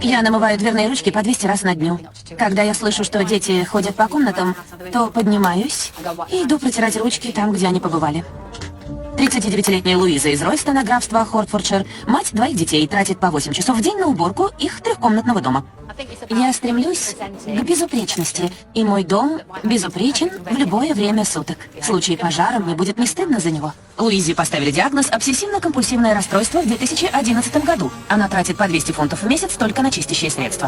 Я намываю дверные ручки по 200 раз на дню. Когда я слышу, что дети ходят по комнатам, то поднимаюсь и иду протирать ручки там, где они побывали. 39-летняя Луиза из Ройстона, графства Хортфордшир, мать двоих детей, тратит по 8 часов в день на уборку их трехкомнатного дома. Я стремлюсь к безупречности, и мой дом безупречен в любое время суток. В случае пожара мне будет не стыдно за него. Луизе поставили диагноз обсессивно-компульсивное расстройство в 2011 году. Она тратит по 200 фунтов в месяц только на чистящие средства.